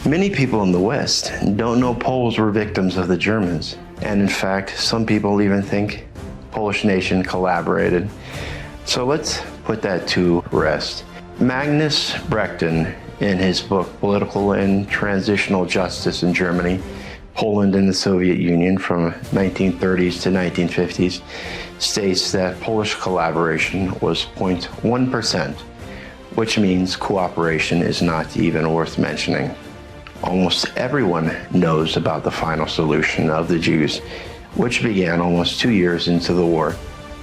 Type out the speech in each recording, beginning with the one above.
Many people in the West don't know Poles were victims of the Germans, and in fact, some people even think Polish nation collaborated. So let's put that to rest. Magnus Brechtken, in his book Political and Transitional Justice in Germany, Poland and the Soviet Union from 1930s to 1950s, states that Polish collaboration was 0.1%, which means cooperation is not even worth mentioning. Almost everyone knows about the final solution of the Jews, which began almost 2 years into the war.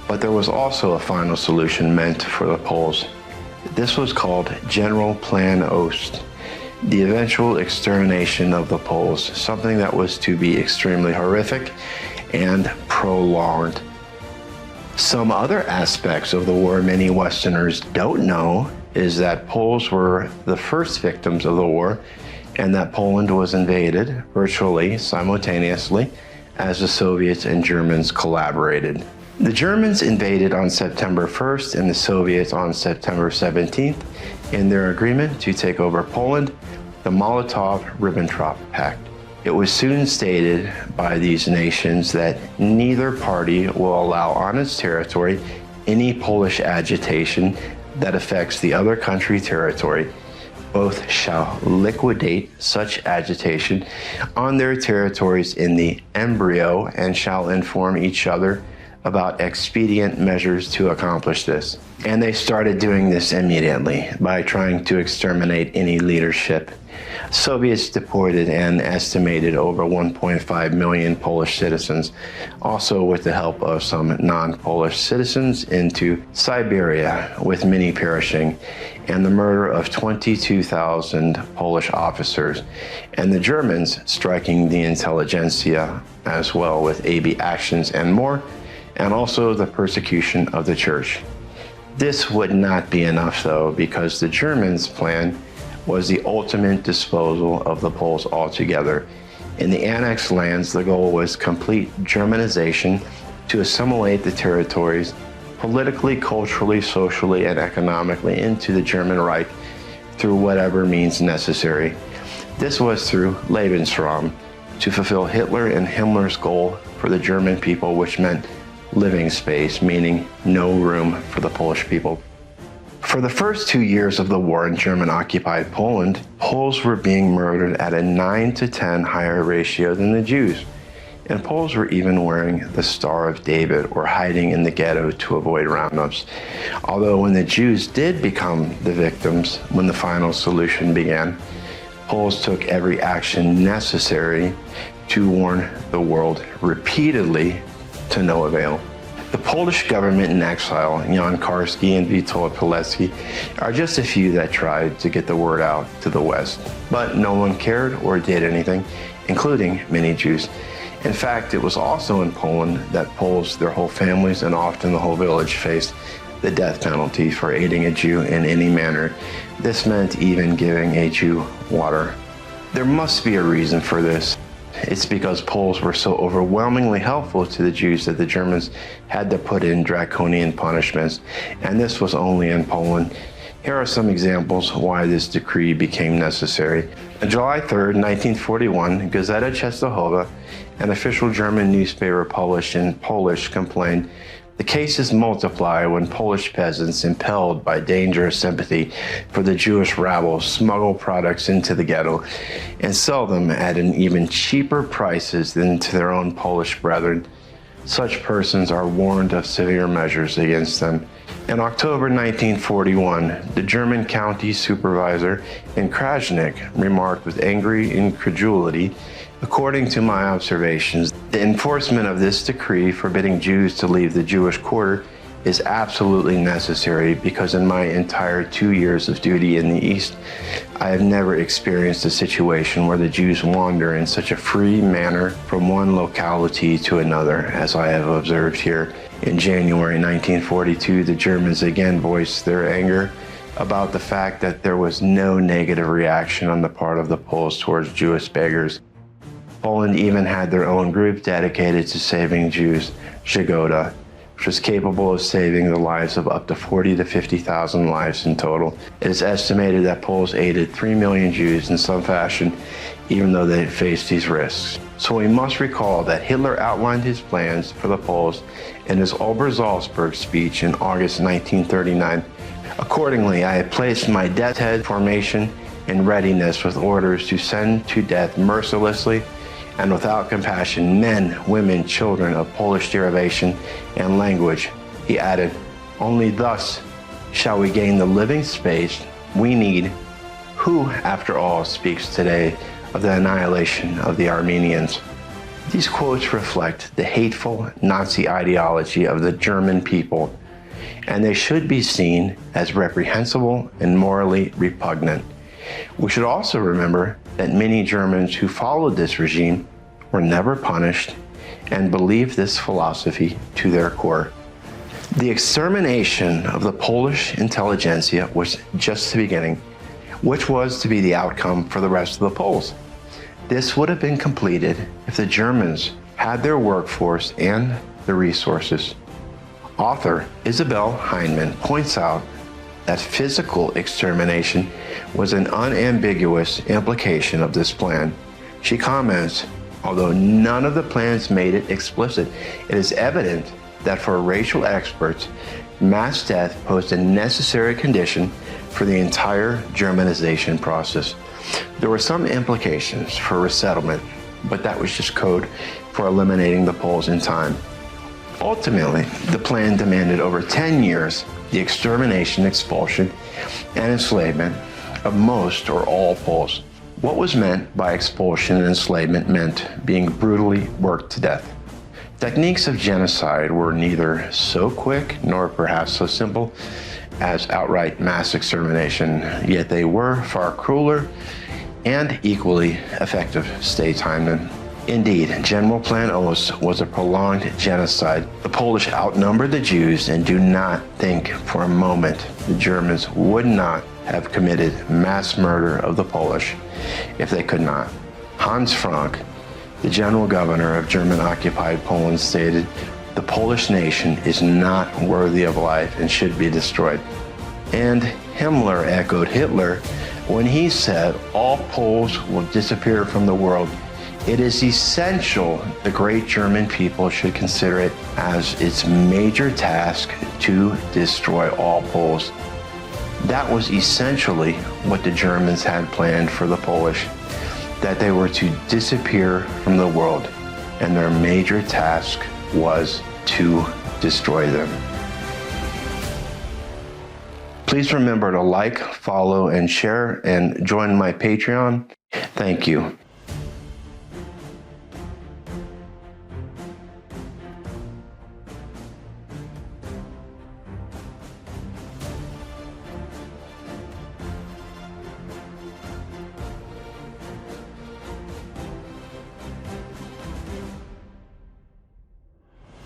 But there was also a final solution meant for the Poles. This was called General Plan Ost, the eventual extermination of the Poles, something that was to be extremely horrific and prolonged. Some other aspects of the war many Westerners don't know is that Poles were the first victims of the war, and that Poland was invaded virtually simultaneously as the Soviets and Germans collaborated. The Germans invaded on September 1st and the Soviets on September 17th in their agreement to take over Poland, the Molotov-Ribbentrop Pact. It was soon stated by these nations that neither party will allow on its territory any Polish agitation that affects the other country territory. Both shall liquidate such agitation on their territories in the embryo and shall inform each other about expedient measures to accomplish this. And they started doing this immediately by trying to exterminate any leadership. Soviets deported an estimated over 1.5 million Polish citizens, also with the help of some non-Polish citizens, into Siberia, with many perishing, and the murder of 22,000 Polish officers, and the Germans striking the intelligentsia as well with AB actions and more, and also the persecution of the church. This would not be enough though, because the Germans' plan was the ultimate disposal of the Poles altogether. In the annexed lands, the goal was complete Germanization to assimilate the territories politically, culturally, socially, and economically into the German Reich through whatever means necessary. This was through Lebensraum, to fulfill Hitler and Himmler's goal for the German people, which meant living space, meaning no room for the Polish people. For the first 2 years of the war in German-occupied Poland, Poles were being murdered at a 9 to 10 higher ratio than the Jews. And Poles were even wearing the Star of David or hiding in the ghetto to avoid roundups. Although when the Jews did become the victims, when the final solution began, Poles took every action necessary to warn the world repeatedly to no avail. The Polish government in exile, Jan Karski and Witold Pilecki, are just a few that tried to get the word out to the West. But no one cared or did anything, including many Jews. In fact, it was also in Poland that Poles, their whole families, and often the whole village faced the death penalty for aiding a Jew in any manner. This meant even giving a Jew water. There must be a reason for this. It's because Poles were so overwhelmingly helpful to the Jews that the Germans had to put in draconian punishments, and this was only in Poland. Here are some examples why this decree became necessary. On July 3rd, 1941, Gazeta Częstochowa, an official German newspaper published in Polish, complained, "The cases multiply when Polish peasants, impelled by dangerous sympathy for the Jewish rabble, smuggle products into the ghetto and sell them at an even cheaper prices than to their own Polish brethren. Such persons are warned of severe measures against them." In October 1941, the German county supervisor in Krasnik remarked with angry incredulity, "According to my observations, the enforcement of this decree forbidding Jews to leave the Jewish quarter is absolutely necessary because in my entire 2 years of duty in the East, I have never experienced a situation where the Jews wander in such a free manner from one locality to another as I have observed here." In January 1942, the Germans again voiced their anger about the fact that there was no negative reaction on the part of the Poles towards Jewish beggars. Poland even had their own group dedicated to saving Jews, Jagoda. which was capable of saving the lives of up to 40 to 50,000 lives in total. It is estimated that Poles aided 3 million Jews in some fashion, even though they faced these risks. So we must recall that Hitler outlined his plans for the Poles in his Obersalzberg speech in August 1939. Accordingly, I had placed my death head formation in readiness with orders to send to death mercilessly and without compassion men, women, children of Polish derivation and language. He added, only thus shall we gain the living space we need. Who, after all, speaks today of the annihilation of the Armenians? These quotes reflect the hateful Nazi ideology of the German people, and they should be seen as reprehensible and morally repugnant. We should also remember that many Germans who followed this regime were never punished and believed this philosophy to their core. The extermination of the Polish intelligentsia was just the beginning, which was to be the outcome for the rest of the Poles. This would have been completed if the Germans had their workforce and the resources. Author Isabel Heinemann points out that physical extermination was an unambiguous implication of this plan. She comments, although none of the plans made it explicit, it is evident that for racial experts, mass death posed a necessary condition for the entire Germanization process. There were some implications for resettlement, but that was just code for eliminating the Poles in time. Ultimately, the plan demanded over 10 years the extermination, expulsion, and enslavement of most or all Poles. What was meant by expulsion and enslavement meant being brutally worked to death. Techniques of genocide were neither so quick nor perhaps so simple as outright mass extermination, yet they were far crueler and equally effective, states Heinemann. Indeed, General Plan Ost was a prolonged genocide. The Polish outnumbered the Jews, and do not think for a moment the Germans would not have committed mass murder of the Polish if they could not. Hans Frank, the general governor of German-occupied Poland, stated, "The Polish nation is not worthy of life and should be destroyed." And Himmler echoed Hitler when he said, "All Poles will disappear from the world." It is essential the great German people should consider it as its major task to destroy all Poles. That was essentially what the Germans had planned for the Polish, that they were to disappear from the world, and their major task was to destroy them. Please remember to like, follow, and share, and join my Patreon. Thank you.